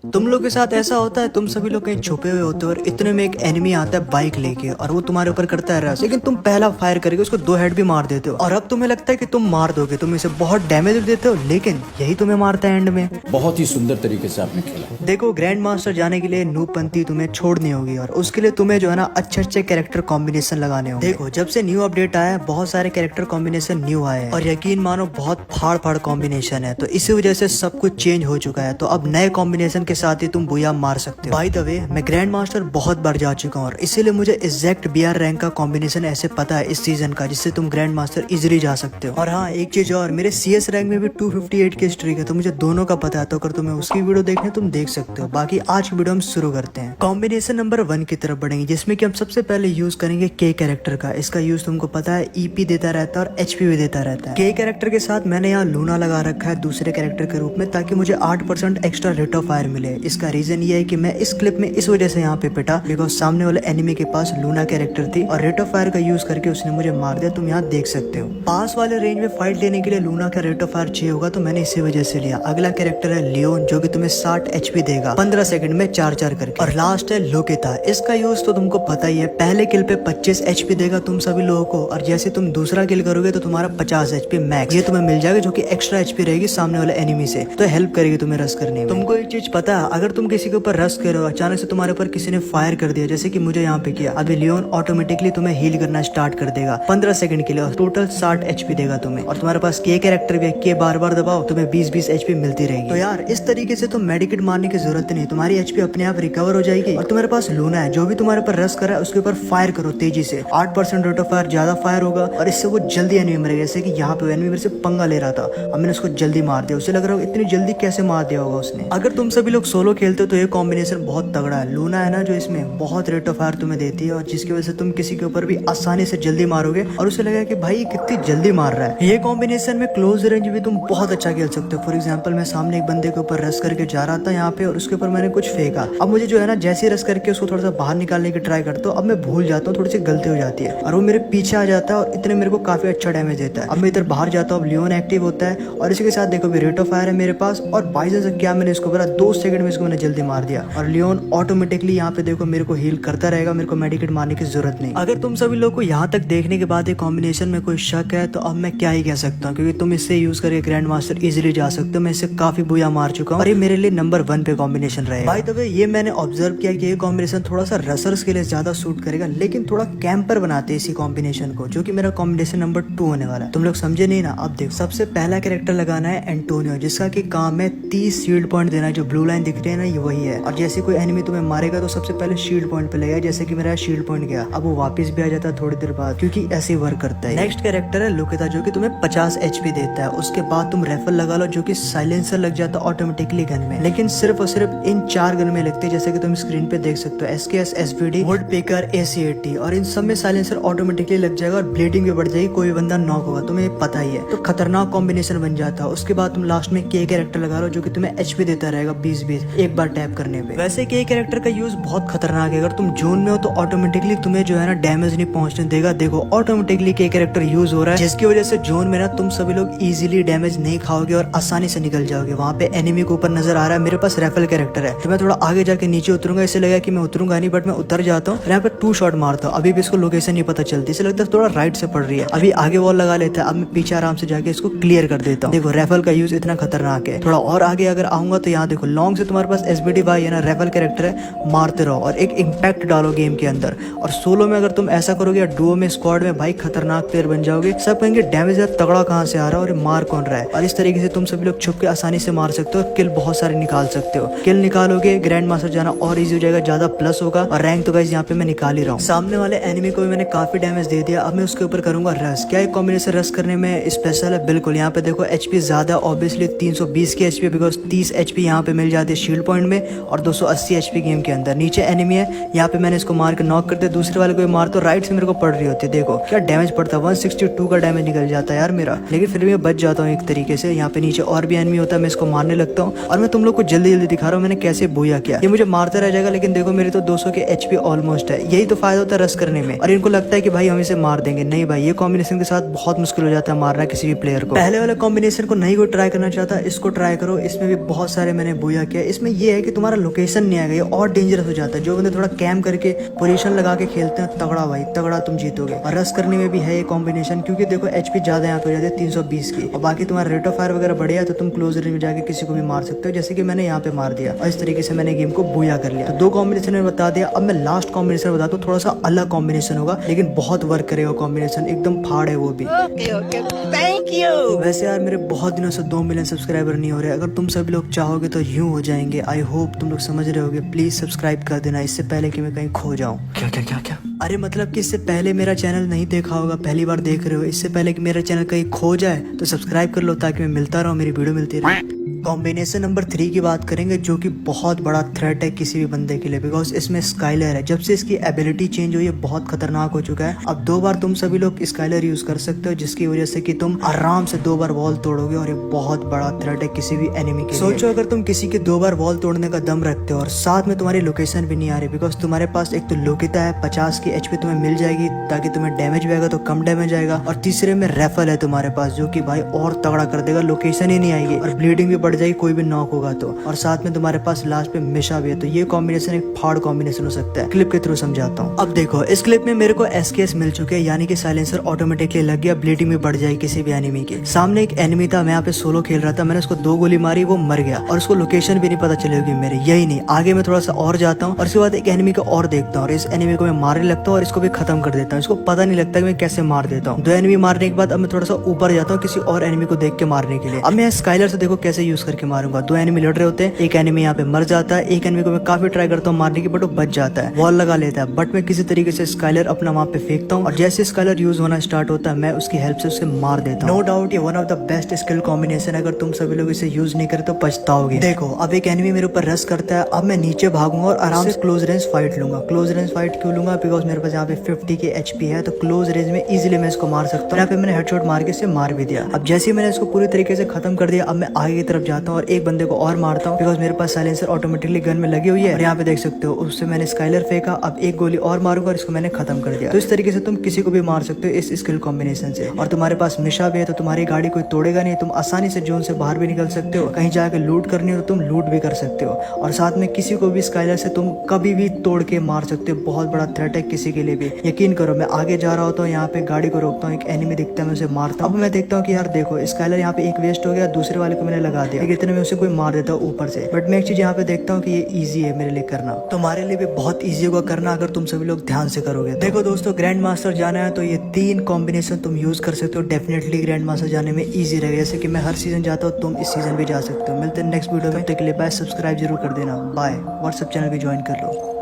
तुम लोग के साथ ऐसा होता है, तुम सभी लोग कहीं छुपे हुए होते हो और इतने में एक एनिमी आता है बाइक लेके और वो तुम्हारे ऊपर करता है रश, लेकिन तुम पहला फायर करके उसको 2 हेड भी मार देते हो और अब तुम्हें लगता है कि तुम मार दोगे, तुम इसे बहुत डैमेज देते हो, लेकिन यही तुम्हें मारता है एंड में। बहुत ही सुंदर तरीके से आपने खेला। देखो, ग्रैंड मास्टर जाने के लिए नूबपंथी तुम्हें छोड़नी होगी और उसके लिए तुम्हें जो है ना अच्छे अच्छे कैरेक्टर कॉम्बिनेशन लगाने होंगे। देखो, जब से न्यू अपडेट आया है बहुत सारे कैरेक्टर कॉम्बिनेशन न्यू आए हैं और यकीन मानो बहुत फाड़ फाड़ कॉम्बिनेशन है, तो इसी वजह से सब कुछ चेंज हो चुका है। तो अब नए कॉम्बिनेशन के साथ ही तुम बुया मार सकते हो। बाय द वे, मैं ग्रैंड मास्टर बहुत बार जा चुका हूँ और इसीलिए मुझे एग्जैक्ट बीआर रैंक का कॉम्बिनेशन ऐसे पता है इस सीजन का, जिससे तुम ग्रैंड मास्टर इजिली जा सकते हो। और हाँ, एक चीज और, मेरे सीएस रैंक में भी 258 की स्ट्रीक है, तो मुझे दोनों का पता है। तो अगर तुम्हें उसकी वीडियो देखनी तुम देख सकते हो। बाकी आज की वीडियो हम शुरू करते हैं। कॉम्बिनेशन नंबर 1 की तरफ बढ़ेंगे, जिसमें कि हम सबसे पहले यूज करेंगे के कैरेक्टर का। इसका यूज तुमको पता है ईपी देता रहता है और एचपी भी देता रहता है। के कैरेक्टर के साथ मैंने यहाँ लूना लगा रखा है दूसरे कैरेक्टर के रूप में, ताकि मुझे 8% एक्स्ट्रा रेट ऑफ फायर मिले। इसका रीजन ये है कि मैं इस क्लिप में इस वजह से यहाँ पे पिटा, बिकॉज सामने वाले एनिमी के पास लूना कैरेक्टर थी और रेट ऑफ फायर का यूज करके उसने मुझे मार दिया। तुम यहाँ देख सकते हो। पास वाले रेंज में फाइट लेने के लिए लूना का रेट ऑफ फायर चाहिए होगा, तो मैंने इसी वजह से लिया। अगला कैरेक्टर है लियोन, जो कि तुम्हें 60 एचपी देगा 15 सेकंड में 4-4 करके। और लास्ट है लोकेता। इसका यूज तो तुमको पता ही है, पहले किल पे 25 एचपी देगा तुम सभी लोगों को, और जैसे तुम दूसरा किल करोगे तो तुम्हारा 50 एचपी मैक्स ये तुम्हें मिल जाएगा, जो कि एक्स्ट्रा एचपी रहेगी सामने वाले एनिमी से, तो हेल्प करेगी तुम्हें रश करने में। तुमको एक चीज पता है, अगर तुम किसी के ऊपर रश करो, अचानक से तुम्हारे ऊपर किसी ने फायर कर दिया, जैसे कि मुझे यहाँ पे किया, अभी लियोन ऑटोमेटिकली तुम्हें हील करना स्टार्ट कर देगा 15 सेकंड के लिए और टोटल 60 एचपी देगा तुम्हें। और तुम्हारे पास के कैरेक्टर भी है, के बार बार दबाओ तुम्हें 20-20 एचपी मिलती रहेगी। तो यार इस तरीके से तुम मेडिकेट मारने की जरूरत नहीं, तुम्हारी एचपी अपने आप रिकवर हो जाएगी। और तुम्हारे पास लूना है, जो भी तुम्हारे ऊपर रश कर रहा है उसके ऊपर फायर करो तेजी से। 8% रेट ऑफ फायर ज्यादा फायर होगा और इससे वो जल्दी एनिमी मरेगा। जैसे कि यहाँ पे एनिमी मेरे से पंगा ले रहा था, अब मैंने उसको जल्दी मार दिया। उसे लग रहा है इतनी जल्दी कैसे मार दिया होगा उसने। अगर तुम सभी लोग सोलो खेलते हो तो ये कॉम्बिनेशन बहुत तगड़ा है। लूना है ना, जो इसमें बहुत रेट ऑफ फायर तुम्हें देती है और जिसकी वजह से तुम किसी के ऊपर भी आसानी से जल्दी मारोगे और उसे लगेगा कि भाई कितनी जल्दी मार रहा है। ये कॉम्बिनेशन में क्लोज रेंज भी तुम बहुत अच्छा खेल सकते हो। फॉर एग्जाम्पल, मैं सामने एक बंदे के ऊपर रश करके जा रहा था यहाँ पे और उसके ऊपर मैंने कुछ फेंका। अब मुझे जो है ना, जैसे रश करके उसको थोड़ा सा बाहर निकालने की ट्राई करता हूँ, अब मैं भूल जाता हूँ, थोड़ी सी गलती हो जाती है और वो मेरे पीछे आ जाता है और इतने मेरे को काफी अच्छा डैमेज देता है। अब मैं इधर बाहर जाता हूँ, अब लियोन एक्टिव होता है और इसी के साथ देखो भी रेट ऑफ फायर है मेरे पास। और बाई चांस क्या मैंने इसको बोला 2 सेकंड में इसको मैंने जल्दी मार दिया और लियोन ऑटोमेटिकली यहाँ पे देखो मेरे को हील करता रहेगा, मेरे को मेडिकेट मारने की जरूरत नहीं। अगर तुम सभी लोग को यहाँ तक देखने के बाद एक कॉम्बिनेशन में कोई शक है तो अब मैं क्या ही कह सकता हूँ, क्योंकि तुम इससे यूज करके ग्रैंड मास्टर इजिली जा सकते हो। मैं इससे काफी बुया मार चुका हूँ और ये मेरे लिए नंबर 1 पे कॉम्बिनेशन रहेगा। बाय द वे, ये मैंने ऑब्जर्व किया कि ये कॉम्बिनेशन थोड़ा सा रसर्स के लिए ज्यादा सूट करेगा, लेकिन थोड़ा कैंपर बनाते हैं इसी कॉम्बिनेशन को, जो कि मेरा कॉम्बिनेशन नंबर 2 होने वाला है। तुम लोग समझे नहीं ना? अब देखो, सबसे पहला कैरेक्टर लगाना है एंटोनियो, जिसका की काम है 30 शील्ड पॉइंट देना। जो ब्लू लाइन दिख रही है ना, ये वही है। और जैसे कोई एनिमी तुम्हें मारेगा तो सबसे पहले शील्ड पॉइंट पे लगेगा, जैसे कि मेरा शील्ड पॉइंट गया, अब वो वापस भी आ जाता है थोड़ी देर बाद, क्योंकि ऐसे वर्क करता है। नेक्स्ट कैरेक्टर है लोकेता, जो कि तुम्हें 50 एचपी देता है। उसके बाद तुम रेफल लगा लो, जो कि साइलेंसर लग जाता है ऑटोमेटिकली गन में, लेकिन सिर्फ और सिर्फ इन 4 गन में लगती है, जैसे कि तुम स्क्रीन पे देख सकते हो। SKS, SVD, would picker, AC80, और इन सब में साइलेंसर ऑटोमेटिकली लग जाएगा और ब्लीडिंग भी बढ़ जाएगी, कोई बंदा नॉक होगा, तुम्हें पता ही है। तो खतरनाक कॉम्बिनेशन बन जाता है। उसके बाद तुम लास्ट में के कैरेक्टर लगा लो, जो कि तुम्हें एचपी देता रहेगा 20-20 एक बार टैप करने पे। वैसे के कैरेक्टर का यूज बहुत खतरनाक है। अगर तुम जोन में हो तो ऑटोमेटिकली तुम्हें जो है ना डैमेज नहीं पहुंचने देगा। देखो, ऑटोमेटिकली के कैरेक्टर यूज हो रहा है, जिसकी वजह से जोन में ना तुम सभी लोग इजीली डैमेज नहीं खाओगे और आसानी से निकल जाओगे। वहाँ पे एनिमी के ऊपर नजर आ रहा है, मेरे पास रेफल कैरेक्टर है, तो मैं थोड़ा आगे जाके नीचे उतरूंगा। इसे लगा कि मैं उतरूंगा नहीं, बट मैं उतर जाता हूँ। यहाँ पे 2 शॉट मारता हूँ, अभी भी इसको लोकेशन नहीं पता चलती, इसे लगता है थोड़ा राइट से पड़ रही है। अभी आगे वॉल लगा लेता है, अब मैं पीछे आराम से जाके इसको क्लियर कर देता हूँ। देखो, रेफल का यूज इतना खतरनाक है। थोड़ा और आगे अगर आऊंगा तो यहाँ देखो, लॉन्ग से तुम्हारे पास SBD भाई है ना, रेफल कैरेक्टर है, मारते रहो और एक इम्पैक्ट डालो गेम के अंदर। और सोलो में अगर तुम ऐसा करोगे या डुओ में, स्क्वाड में, भाई खतरनाक प्लेयर बन जाओगे। सब कहेंगे डैमेज यार तगड़ा कहाँ से आ रहा है और मार कौन रहा है। और इस तरीके से तुम सभी लोग छुप के आसानी से मार सकते हो, किल बहुत सारे निकाल सकते हो। किल निकालोगे, ग्रैंड मास्टर जाना और इजी हो जाएगा, ज्यादा प्लस होगा। और रैंक तो गाइस यहाँ पे मैं निकाल ही रहा हूँ। सामने वाले एनिमी को भी मैंने काफी डैमेज दे दिया, अब मैं उसके ऊपर करूंगा रश। क्या एक कॉम्बिनेशन रश करने में स्पेशल है? बिल्कुल। यहाँ पे देखो एचपी ज्यादा, ऑब्वियसली 320 की एचपी, बिकॉज 30 एचपी यहाँ पे मिल जाती है शील्ड पॉइंट में और 280 एचपी गेम के अंदर। नीचे एनिमी है, यहाँ पे मैंने इसको मार के नॉक करते, दूसरे वाले को मार तो राइट से मेरे को पड़ रही होती है। देखो क्या डैमेज पड़ता है, 162 का डैमेज निकल जाता है यार मेरा, लेकिन फिर भी मैं बच जाता हूँ एक तरीके से। यहाँ पे नीचे और भी एनिमी होता है, मैं इसको मारने लगता हूँ और मैं तुम लोग को जल्दी जल्दी दिखा रहा हूँ मैंने कैसे बोया किया। ये मुझे मारता रह जाएगा, लेकिन देखो मेरी तो 200 के एचपी ऑलमोस्ट है। यही तो फायदा होता है रश करने में। और इनको लगता है कि भाई हम इसे मार देंगे, नहीं भाई, ये कॉम्बिनेशन के साथ बहुत मुश्किल हो जाता है मारना किसी भी प्लेयर को। पहले वाले कॉम्बिनेशन को नहीं कोई ट्राई करना चाहता, इसको ट्राई करो, इसमें भी बहुत सारे मैंने बोया किया। क्या है इसमें ये है कि तुम्हारा लोकेशन नहीं आएगा, ये और डेंजरस हो जाता है। जो बंदे थोड़ा कैम करके पोजीशन लगा के खेलते हैं, तगड़ा भाई तगड़ा तुम जीतोगे। और रश करने में भी है ये कॉम्बिनेशन, क्योंकि देखो एचपी ज्यादा यहाँ पे हो जाती है 320 की, और बाकी तुम्हारा रेट ऑफ फायर वगैरह बढ़िया है तो तुम क्लोज रेंज में जाके किसी को भी मार सकते हो, जैसे कि मैंने यहाँ पे मार दिया। और इस तरीके से मैंने गेम को बूया कर लिया। तो दो कॉम्बिनेशन में बता दिया। अब मैं लास्ट कॉम्बिनेशन बताता हूँ, थोड़ा सा अलग कॉम्बिनेशन होगा लेकिन बहुत वर्क करेगा कॉम्बिनेशन, एकदम फाड़ है वो भी। Thank you. वैसे यार मेरे बहुत दिनों से 2 मिलियन सब्सक्राइबर नहीं हो रहे। अगर तुम सभी लोग चाहोगे तो यूं हो जाएंगे। आई होप तुम लोग समझ रहे होगे। प्लीज सब्सक्राइब कर देना इससे पहले कि मैं कहीं खो जाऊं। क्या क्या क्या क्या? अरे मतलब कि इससे पहले मेरा चैनल नहीं देखा होगा, पहली बार देख रहे हो, इससे पहले कि मेरा चैनल कहीं खो जाए तो सब्सक्राइब कर लो ताकि मैं मिलता रहूं, मेरी वीडियो मिलती रहे। कॉम्बिनेशन नंबर 3 की बात करेंगे, जो कि बहुत बड़ा थ्रेट है किसी भी बंदे के लिए, बिकॉज इसमें स्काइलर है। जब से इसकी एबिलिटी चेंज हुई है बहुत खतरनाक हो चुका है। अब 2 बार तुम सभी लोग स्काइलर यूज कर सकते हो, जिसकी वजह से कि तुम आराम से 2 बार वॉल तोड़ोगे, और ये बहुत बड़ा थ्रेट है किसी भी एनिमी के लिए। सोचो अगर तुम किसी के 2 बार वॉल तोड़ने का दम रखते हो और साथ में तुम्हारी लोकेशन भी नहीं आ रही, बिकॉज तुम्हारे पास एक तो लोकिता है, 50 की एचपी तुम्हें मिल जाएगी ताकि तुम्हें डैमेज भी आएगा तो कम डैमेज आएगा, और तीसरे में रेफल है तुम्हारे पास जो कि भाई और तगड़ा कर देगा, लोकेशन ही नहीं आएगी और ब्लीडिंग भी बढ़ जाएगी कोई भी नॉक होगा तो, और साथ में तुम्हारे पास लास्ट पे मिशा भी है। तो ये कॉम्बिनेशन एक फाड़ कॉम्बिनेशन हो सकता है। क्लिप के थ्रू समझाता हूँ। अब देखो इस क्लिप में मेरे को एसकेएस मिल चुके हैं, यानी कि साइलेंसर ऑटोमेटिकली लग गया, ब्लीडिंग भी बढ़ जाएगी किसी भी एनिमी के। सामने एक एनिमी था, मैं यहाँ पे सोलो खेल रहा था, मैंने उसको 2 गोली मारी, वो मर गया, और उसको लोकेशन भी नहीं पता चलेगी मेरी। यही नहीं, आगे मैं थोड़ा सा और जाता हूँ और उसके बाद एक एनिमी को और देखता हूँ, और इस एनिमी को मैं मारने लगता हूँ और इसको भी खत्म कर देता हूँ। इसको पता नहीं लगता कि मैं कैसे मार देता हूँ। 2 एनिमी मारने के बाद अब मैं थोड़ा सा ऊपर जाता हूँ किसी और एनिमी को देख के मारने के लिए। अब मैं स्काइलर से देखो कैसे यूज करके मारूंगा। 2 एनिमी लड़ रहे होते हैं, एक एनिमी यहाँ पे मर जाता है, एक एनिमी को मैं काफी ट्राई करता हूँ मारने की, बट वो बच जाता है, वॉल लगा लेता है, बट मैं किसी तरीके से स्काइलर अपना वहाँ पे फेंकता हूँ, और जैसे स्काइलर यूज होना स्टार्ट होता है मैं उसकी हेल्प से उसे मार देता हूँ। नो डाउट ये one of the best skill combination, अगर तुम सभी लोग इसे यूज नहीं करे तो पछताओगे। देखो अब एक एनिमी मेरे ऊपर रश करता है, अब मैं नीचे भागूंगा और आराम से क्लोज रेंज फाइट लूंगा। क्लोज रेंज फाइट क्यों लूंगा? बिकॉज मेरे पास यहाँ पे 50 की एचपी है, तो क्लोज रेंज में इजीली मैं इसको मार सकता हूँ। यहाँ पे मैंने हेडशॉट मार के इसे मार भी दिया। अब जैसे ही मैंने इसको पूरी तरीके से खत्म कर दिया, अब मैं आगे की तरफ जाता हूँ और एक बंदे को और मारता हूँ, बिकॉज मेरे पास साइलेंसर ऑटोमेटिकली गन में लगी हुई है। और यहाँ पे देख सकते हो उससे मैंने स्काइलर फेंका, अब एक गोली और मारूंगा और इसको मैंने खत्म कर दिया। तो इस तरीके से तुम किसी को भी मार सकते हो इस स्किल कॉम्बिनेशन से। और तुम्हारे पास मिशा भी है तो तुम्हारी गाड़ी कोई तोड़ेगा नहीं, तुम आसानी से जोन से बाहर भी निकल सकते हो। कहीं जाके लूट करनी हो तो तुम लूट भी कर सकते हो, और साथ में किसी को भी स्काइलर से तुम कभी भी तोड़ के मार सकते हो। बहुत बड़ा थ्रेट है किसी के लिए भी, यकीन करो। मैं आगे जा रहा होता हूँ, यहाँ पे गाड़ी को रोकता हूँ, एक एनिमी दिखता है, मैं उसे मारता हूँ। अब मैं देखता हूँ कि यार देखो स्काइलर यहाँ पे एक वेस्ट हो गया, दूसरे वाले को मैंने लगा दिया, इतने में उसे कोई मार देता हूँ ऊपर से। बट मैं एक चीज यहाँ पे देखता हूँ कि ये इजी है मेरे लिए करना, तुम्हारे लिए भी बहुत इजी होगा करना अगर तुम सभी लोग ध्यान से करोगे। देखो दोस्तों ग्रैंड मास्टर जाना है तो ये 3 कॉम्बिनेशन तुम यूज कर सकते हो, डेफिनेटली ग्रैंड मास्टर जाने में इजी रहेगा। जैसे कि मैं हर सीजन जाता हूँ, तुम इस सीजन भी जा सकते हो। मिलते हैं नेक्स्ट वीडियो में, तब तक के लिए बाय। सब्सक्राइब जरूर कर देना, बाय। व्हाट्सएप चैनल भी ज्वाइन कर लो।